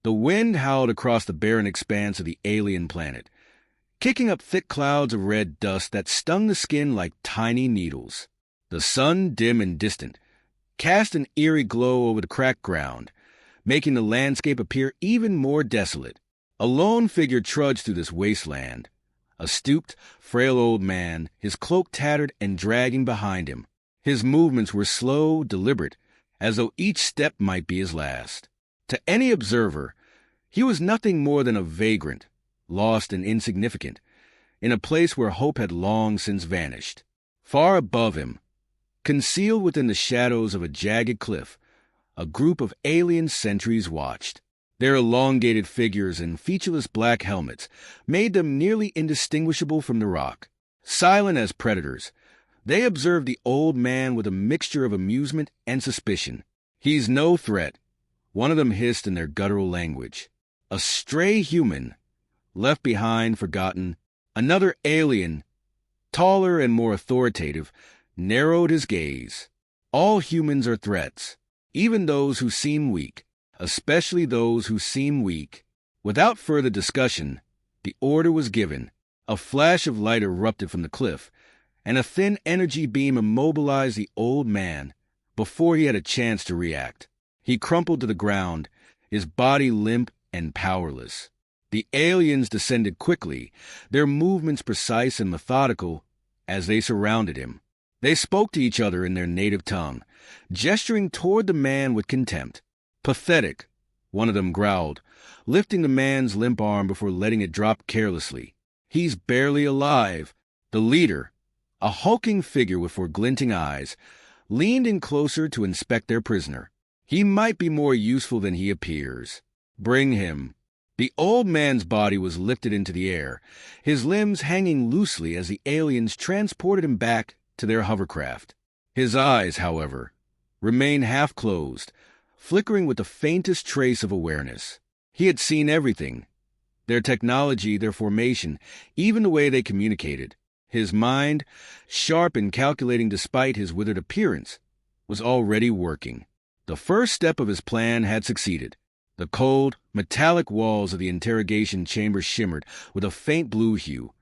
The wind howled across the barren expanse of the alien planet, kicking up thick clouds of red dust that stung the skin like tiny needles. The sun, dim and distant, cast an eerie glow over the cracked ground, making the landscape appear even more desolate. A lone figure trudged through this wasteland, a stooped, frail old man, his cloak tattered and dragging behind him. His movements were slow, deliberate, as though each step might be his last. To any observer, he was nothing more than a vagrant, lost and insignificant, in a place where hope had long since vanished. Far above him, concealed within the shadows of a jagged cliff, a group of alien sentries watched. Their elongated figures and featureless black helmets made them nearly indistinguishable from the rock. Silent as predators, they observed the old man with a mixture of amusement and suspicion. "He's no threat," one of them hissed in their guttural language. A stray human, left behind, forgotten, another alien, taller and more authoritative, narrowed his gaze. All humans are threats, even those who seem weak. Especially those who seem weak. Without further discussion, the order was given. A flash of light erupted from the cliff, and a thin energy beam immobilized the old man before he had a chance to react. He crumpled to the ground, his body limp and powerless. The aliens descended quickly, their movements precise and methodical as they surrounded him. They spoke to each other in their native tongue, gesturing toward the man with contempt. "Pathetic," one of them growled, lifting the man's limp arm before letting it drop carelessly. "He's barely alive." The leader, a hulking figure with four glinting eyes, leaned in closer to inspect their prisoner. "He might be more useful than he appears. Bring him." The old man's body was lifted into the air, his limbs hanging loosely as the aliens transported him back to their hovercraft. His eyes, however, remained half-closed, flickering with the faintest trace of awareness. He had seen everything, their technology, their formation, even the way they communicated. His mind, sharp and calculating despite his withered appearance, was already working. The first step of his plan had succeeded. The cold, metallic walls of the interrogation chamber shimmered with a faint blue hue,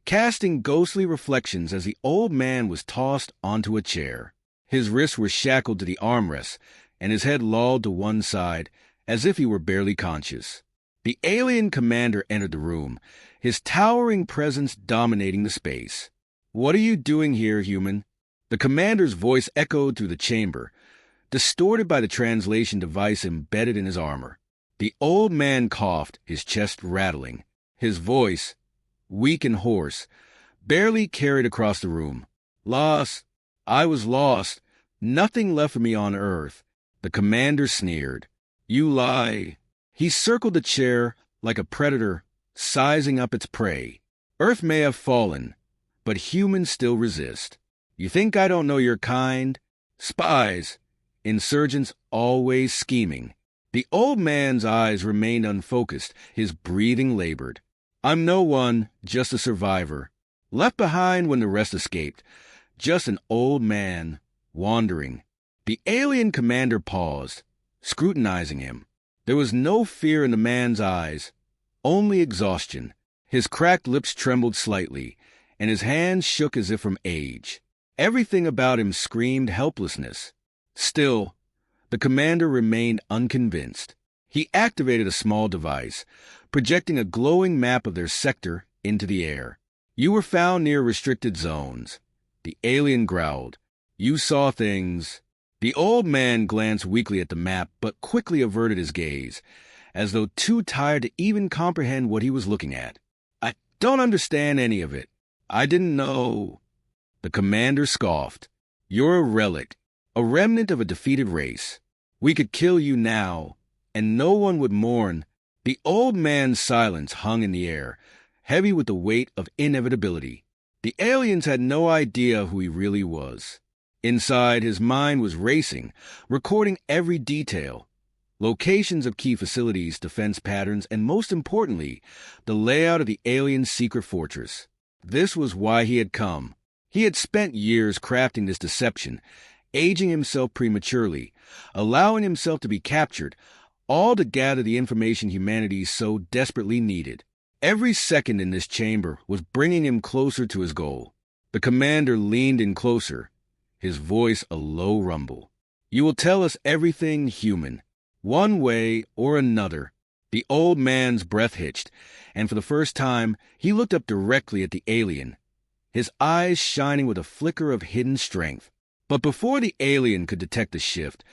casting ghostly reflections as the old man was tossed onto a chair. His wrists were shackled to the armrests, and his head lolled to one side as if he were barely conscious. The alien commander entered the room, his towering presence dominating the space. "What are you doing here, human?" The commander's voice echoed through the chamber, distorted by the translation device embedded in his armor. The old man coughed, his chest rattling. His voice, weak and hoarse, barely carried across the room. "Lost. I was lost. Nothing left for me on Earth." The commander sneered. "You lie." He circled the chair like a predator, sizing up its prey. "Earth may have fallen, but humans still resist. You think I don't know your kind? Spies, insurgents always scheming." The old man's eyes remained unfocused, his breathing labored. "I'm no one, just a survivor. Left behind when the rest escaped. Just an old man, wandering." The alien commander paused, scrutinizing him. There was no fear in the man's eyes, only exhaustion. His cracked lips trembled slightly, and his hands shook as if from age. Everything about him screamed helplessness. Still, the commander remained unconvinced. He activated a small device, projecting a glowing map of their sector into the air. "You were found near restricted zones." The alien growled. "You saw things." The old man glanced weakly at the map, but quickly averted his gaze, as though too tired to even comprehend what he was looking at. "I don't understand any of it. I didn't know." The commander scoffed. "You're a relic, a remnant of a defeated race. We could kill you now, and no one would mourn." The old man's silence hung in the air, heavy with the weight of inevitability. The aliens had no idea who he really was. Inside, his mind was racing, recording every detail. Locations of key facilities, defense patterns, and most importantly, the layout of the alien secret fortress. This was why he had come. He had spent years crafting this deception, aging himself prematurely, allowing himself to be captured, all to gather the information humanity so desperately needed. Every second in this chamber was bringing him closer to his goal. The commander leaned in closer, his voice a low rumble. "You will tell us everything human, one way or another." The old man's breath hitched, and for the first time, he looked up directly at the alien, his eyes shining with a flicker of hidden strength. But before the alien could detect the shift,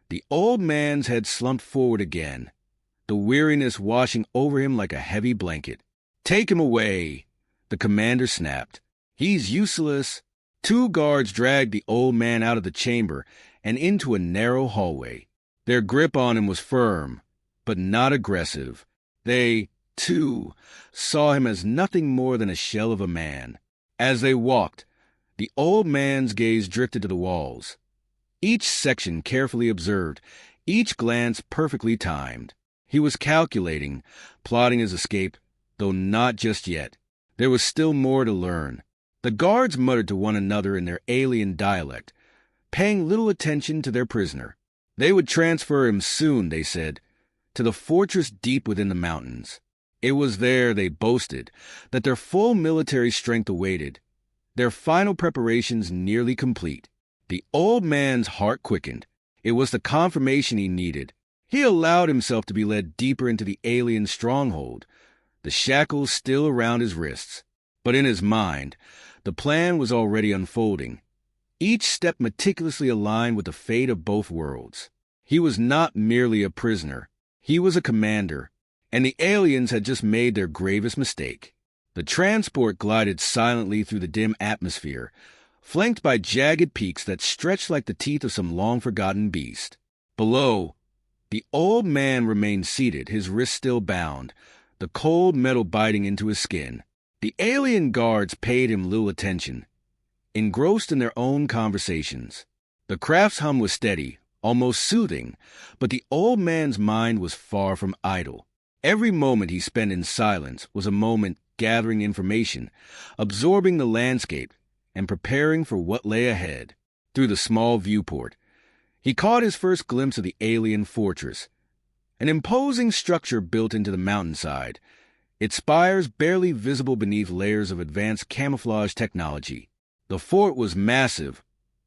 the old man's head slumped forward again, the weariness washing over him like a heavy blanket. "Take him away," the commander snapped. "He's useless." Two guards dragged the old man out of the chamber and into a narrow hallway. Their grip on him was firm, but not aggressive. They, too, saw him as nothing more than a shell of a man. As they walked, the old man's gaze drifted to the walls. Each section carefully observed, each glance perfectly timed. He was calculating, plotting his escape, though not just yet. There was still more to learn. The guards muttered to one another in their alien dialect, paying little attention to their prisoner. They would transfer him soon, they said, to the fortress deep within the mountains. It was there, they boasted, that their full military strength awaited, their final preparations nearly complete. The old man's heart quickened. It was the confirmation he needed. He allowed himself to be led deeper into the alien stronghold, the shackles still around his wrists. But in his mind, the plan was already unfolding, each step meticulously aligned with the fate of both worlds. He was not merely a prisoner. He was a commander, and the aliens had just made their gravest mistake. The transport glided silently through the dim atmosphere, flanked by jagged peaks that stretched like the teeth of some long-forgotten beast. Below, the old man remained seated, his wrists still bound, the cold metal biting into his skin. The alien guards paid him little attention, engrossed in their own conversations. The craft's hum was steady, almost soothing, but the old man's mind was far from idle. Every moment he spent in silence was a moment gathering information, absorbing the landscape, and preparing for what lay ahead. Through the small viewport, he caught his first glimpse of the alien fortress, an imposing structure built into the mountainside, its spires barely visible beneath layers of advanced camouflage technology. The fort was massive,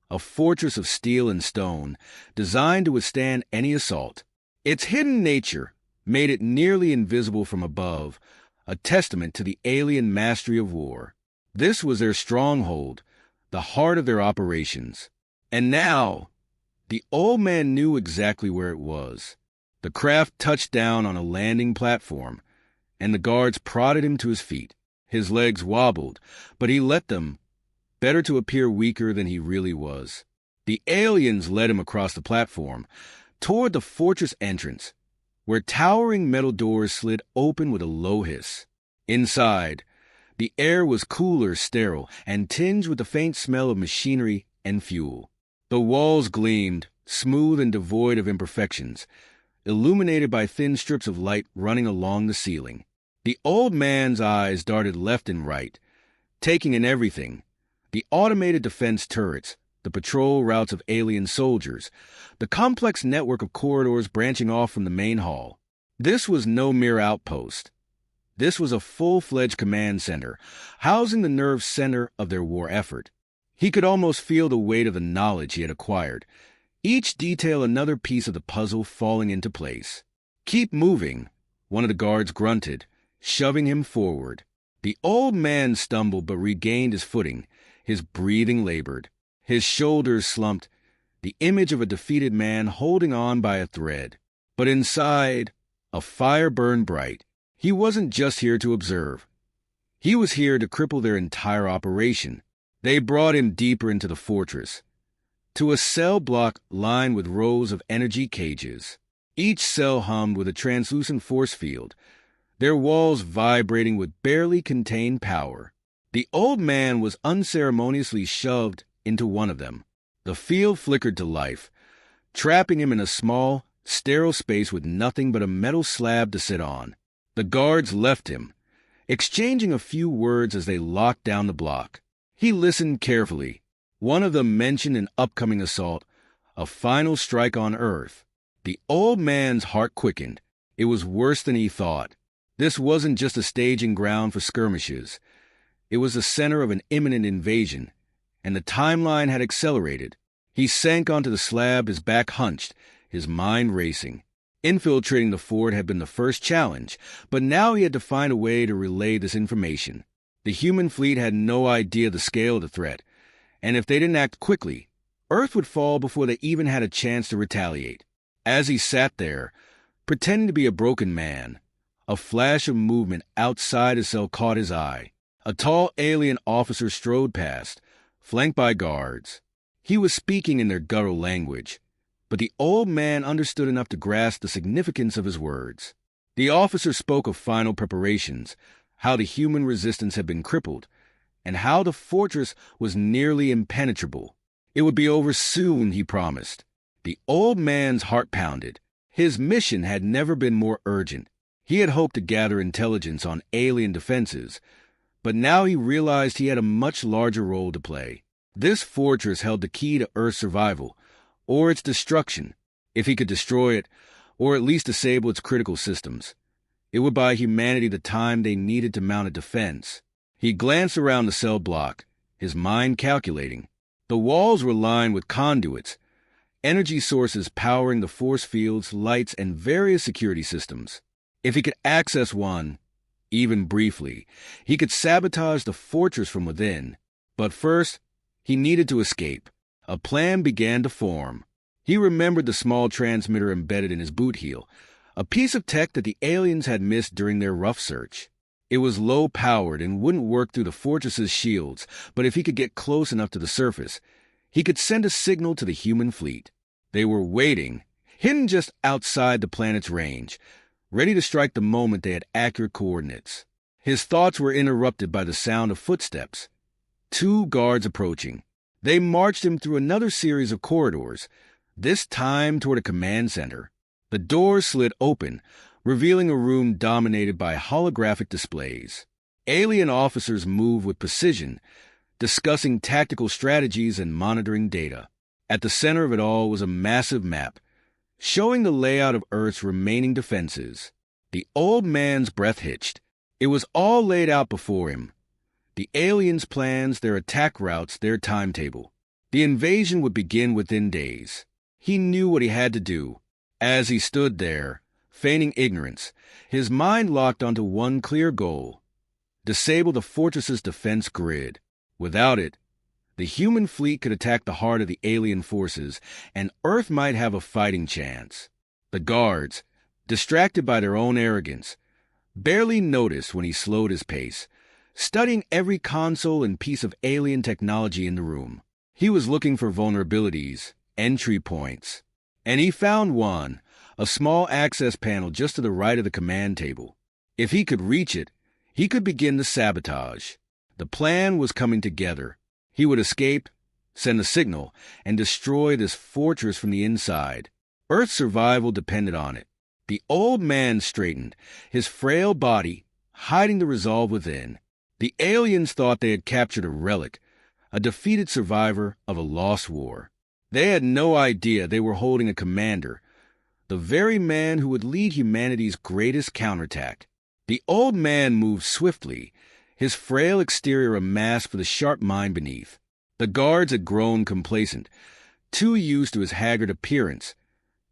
a fortress of steel and stone, designed to withstand any assault. Its hidden nature made it nearly invisible from above, a testament to the alien mastery of war. This was their stronghold, the heart of their operations. And now, the old man knew exactly where it was. The craft touched down on a landing platform, and the guards prodded him to his feet. His legs wobbled, but he let them, better to appear weaker than he really was. The aliens led him across the platform, toward the fortress entrance, where towering metal doors slid open with a low hiss. Inside, the air was cooler, sterile, and tinged with the faint smell of machinery and fuel. The walls gleamed, smooth and devoid of imperfections, illuminated by thin strips of light running along the ceiling. The old man's eyes darted left and right, taking in everything: the automated defense turrets, the patrol routes of alien soldiers, the complex network of corridors branching off from the main hall. This was no mere outpost. This was a full-fledged command center, housing the nerve center of their war effort. He could almost feel the weight of the knowledge he had acquired, each detail another piece of the puzzle falling into place. "Keep moving," one of the guards grunted, shoving him forward. The old man stumbled but regained his footing. His breathing labored. His shoulders slumped, the image of a defeated man holding on by a thread. But inside, a fire burned bright. He wasn't just here to observe. He was here to cripple their entire operation. They brought him deeper into the fortress, to a cell block lined with rows of energy cages. Each cell hummed with a translucent force field, their walls vibrating with barely contained power. The old man was unceremoniously shoved into one of them. The field flickered to life, trapping him in a small, sterile space with nothing but a metal slab to sit on. The guards left him, exchanging a few words as they locked down the block. He listened carefully. One of them mentioned an upcoming assault, a final strike on Earth. The old man's heart quickened. It was worse than he thought. This wasn't just a staging ground for skirmishes. It was the center of an imminent invasion, and the timeline had accelerated. He sank onto the slab, his back hunched, his mind racing. Infiltrating the fort had been the first challenge, but now he had to find a way to relay this information. The human fleet had no idea the scale of the threat, and if they didn't act quickly, Earth would fall before they even had a chance to retaliate. As he sat there, pretending to be a broken man, a flash of movement outside his cell caught his eye. A tall alien officer strode past, flanked by guards. He was speaking in their guttural language, but the old man understood enough to grasp the significance of his words. The officer spoke of final preparations, how the human resistance had been crippled, and how the fortress was nearly impenetrable. It would be over soon, he promised. The old man's heart pounded. His mission had never been more urgent. He had hoped to gather intelligence on alien defenses, but now he realized he had a much larger role to play. This fortress held the key to Earth's survival, or its destruction. If he could destroy it, or at least disable its critical systems, it would buy humanity the time they needed to mount a defense. He glanced around the cell block, his mind calculating. The walls were lined with conduits, energy sources powering the force fields, lights, and various security systems. If he could access one, even briefly, he could sabotage the fortress from within. But first, he needed to escape. A plan began to form. He remembered the small transmitter embedded in his boot heel, a piece of tech that the aliens had missed during their rough search. It was low-powered and wouldn't work through the fortress's shields, but if he could get close enough to the surface, he could send a signal to the human fleet. They were waiting, hidden just outside the planet's range, ready to strike the moment they had accurate coordinates. His thoughts were interrupted by the sound of footsteps. 2 guards approaching. They marched him through another series of corridors, this time toward a command center. The doors slid open, revealing a room dominated by holographic displays. Alien officers moved with precision, discussing tactical strategies and monitoring data. At the center of it all was a massive map, showing the layout of Earth's remaining defenses. The old man's breath hitched. It was all laid out before him. The aliens' plans, their attack routes, their timetable. The invasion would begin within days. He knew what he had to do. As he stood there, feigning ignorance, his mind locked onto one clear goal: disable the fortress's defense grid. Without it, the human fleet could attack the heart of the alien forces, and Earth might have a fighting chance. The guards, distracted by their own arrogance, barely noticed when he slowed his pace, studying every console and piece of alien technology in the room. He was looking for vulnerabilities, entry points, and he found one, a small access panel just to the right of the command table. If he could reach it, he could begin the sabotage. The plan was coming together. He would escape, send a signal, and destroy this fortress from the inside. Earth's survival depended on it. The old man straightened, his frail body hiding the resolve within. The aliens thought they had captured a relic, a defeated survivor of a lost war. They had no idea they were holding a commander, the very man who would lead humanity's greatest counterattack. The old man moved swiftly, his frail exterior a mask for the sharp mind beneath. The guards had grown complacent, too used to his haggard appearance,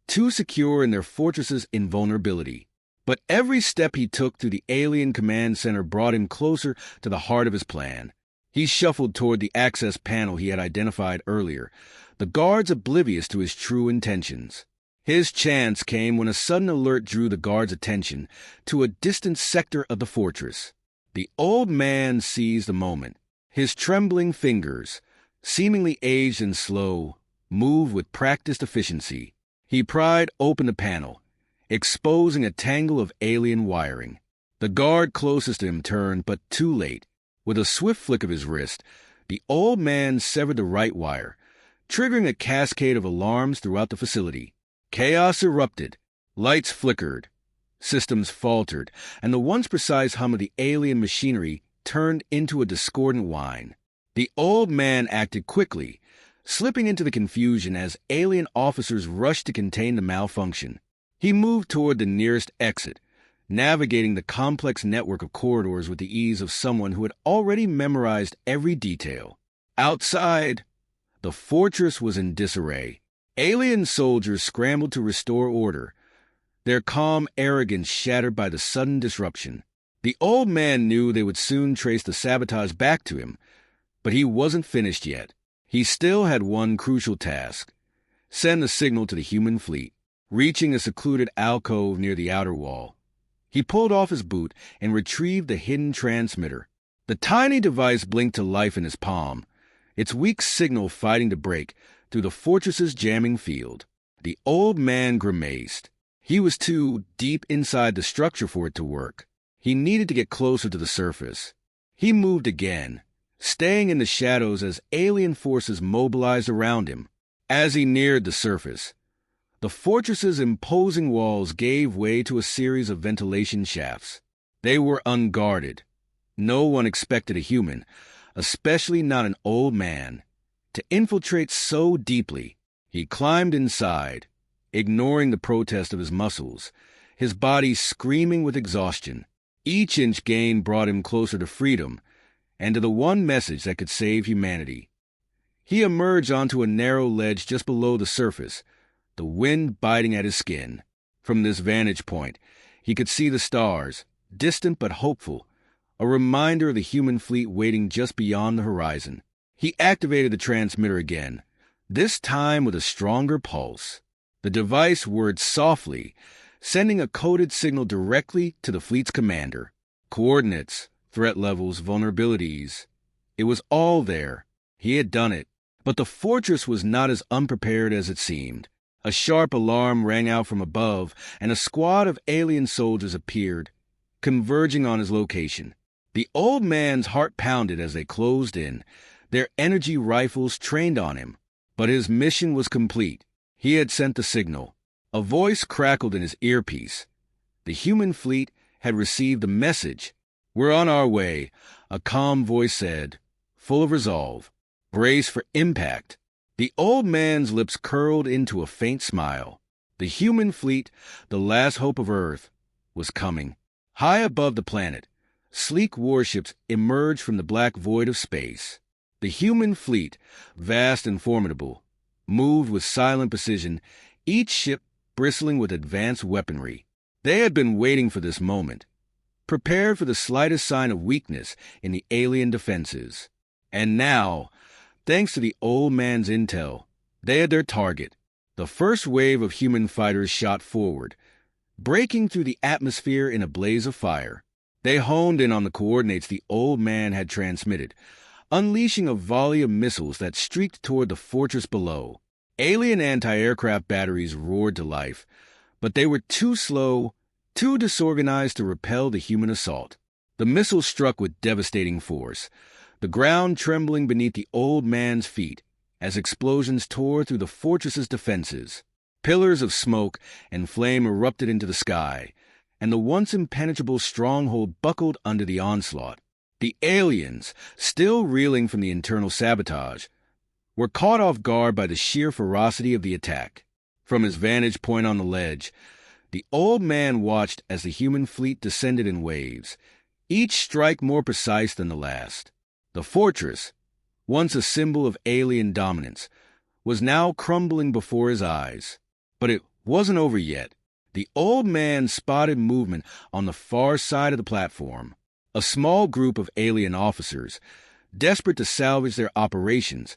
too secure in their fortress's invulnerability. But every step he took through the alien command center brought him closer to the heart of his plan. He shuffled toward the access panel he had identified earlier, the guards oblivious to his true intentions. His chance came when a sudden alert drew the guards' attention to a distant sector of the fortress. The old man seized the moment. His trembling fingers, seemingly aged and slow, moved with practiced efficiency. He pried open the panel, exposing a tangle of alien wiring. The guard closest to him turned, but too late. With a swift flick of his wrist, the old man severed the right wire, triggering a cascade of alarms throughout the facility. Chaos erupted. Lights flickered. Systems faltered, and the once precise hum of the alien machinery turned into a discordant whine. The old man acted quickly, slipping into the confusion as alien officers rushed to contain the malfunction. He moved toward the nearest exit, navigating the complex network of corridors with the ease of someone who had already memorized every detail. Outside, the fortress was in disarray. Alien soldiers scrambled to restore order, their calm arrogance shattered by the sudden disruption. The old man knew they would soon trace the sabotage back to him, but he wasn't finished yet. He still had one crucial task: send the signal to the human fleet. Reaching a secluded alcove near the outer wall, he pulled off his boot and retrieved the hidden transmitter. The tiny device blinked to life in his palm, its weak signal fighting to break through the fortress's jamming field. The old man grimaced. He was too deep inside the structure for it to work. He needed to get closer to the surface. He moved again, staying in the shadows as alien forces mobilized around him. As he neared the surface, the fortress's imposing walls gave way to a series of ventilation shafts. They were unguarded. No one expected a human, especially not an old man, to infiltrate so deeply. He climbed inside, ignoring the protest of his muscles, his body screaming with exhaustion. Each inch gained brought him closer to freedom and to the one message that could save humanity. He emerged onto a narrow ledge just below the surface, the wind biting at his skin. From this vantage point, he could see the stars, distant but hopeful, a reminder of the human fleet waiting just beyond the horizon. He activated the transmitter again, this time with a stronger pulse. The device whirred softly, sending a coded signal directly to the fleet's commander. Coordinates, threat levels, vulnerabilities. It was all there. He had done it. But the fortress was not as unprepared as it seemed. A sharp alarm rang out from above, and a squad of alien soldiers appeared, converging on his location. The old man's heart pounded as they closed in, their energy rifles trained on him. But his mission was complete. He had sent the signal. A voice crackled in his earpiece. The human fleet had received the message. "We're on our way," a calm voice said, full of resolve. "Brace for impact." The old man's lips curled into a faint smile. The human fleet, the last hope of Earth, was coming. High above the planet, sleek warships emerged from the black void of space. The human fleet, vast and formidable, moved with silent precision, each ship bristling with advanced weaponry. They had been waiting for this moment, prepared for the slightest sign of weakness in the alien defenses. And now, thanks to the old man's intel, they had their target. The first wave of human fighters shot forward, breaking through the atmosphere in a blaze of fire. They honed in on the coordinates the old man had transmitted, unleashing a volley of missiles that streaked toward the fortress below. Alien anti-aircraft batteries roared to life, but they were too slow, too disorganized to repel the human assault. The missiles struck with devastating force, the ground trembling beneath the old man's feet as explosions tore through the fortress's defenses. Pillars of smoke and flame erupted into the sky, and the once impenetrable stronghold buckled under the onslaught. The aliens, still reeling from the internal sabotage, were caught off guard by the sheer ferocity of the attack. From his vantage point on the ledge, the old man watched as the human fleet descended in waves, each strike more precise than the last. The fortress, once a symbol of alien dominance, was now crumbling before his eyes. But it wasn't over yet. The old man spotted movement on the far side of the platform. A small group of alien officers, desperate to salvage their operations,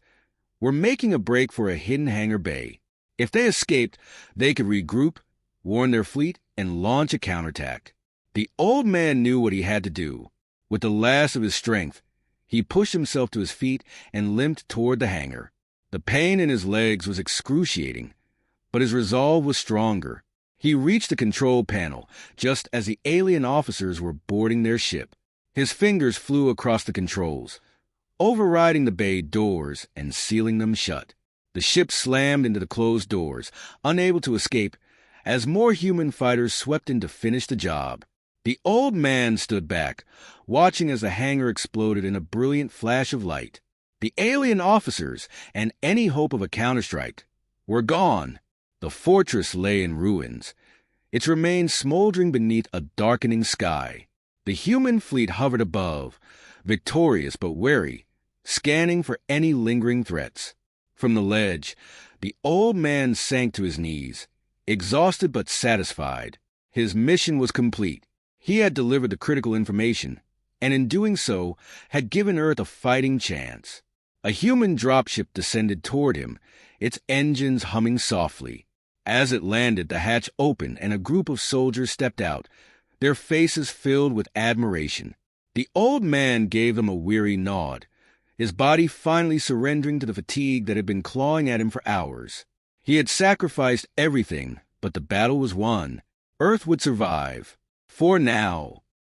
were making a break for a hidden hangar bay. If they escaped, they could regroup, warn their fleet, and launch a counterattack. The old man knew what he had to do. With the last of his strength, he pushed himself to his feet and limped toward the hangar. The pain in his legs was excruciating, but his resolve was stronger. He reached the control panel just as the alien officers were boarding their ship. His fingers flew across the controls, overriding the bay doors and sealing them shut. The ship slammed into the closed doors, unable to escape, as more human fighters swept in to finish the job. The old man stood back, watching as the hangar exploded in a brilliant flash of light. The alien officers and any hope of a counterstrike were gone. The fortress lay in ruins, its remains smoldering beneath a darkening sky. The human fleet hovered above, victorious but wary, scanning for any lingering threats. From the ledge, the old man sank to his knees, exhausted but satisfied. His mission was complete. He had delivered the critical information, and in doing so, had given Earth a fighting chance. A human dropship descended toward him, its engines humming softly. As it landed, the hatch opened and a group of soldiers stepped out, their faces filled with admiration. The old man gave them a weary nod, his body finally surrendering to the fatigue that had been clawing at him for hours. He had sacrificed everything, but the battle was won. Earth would survive. For now.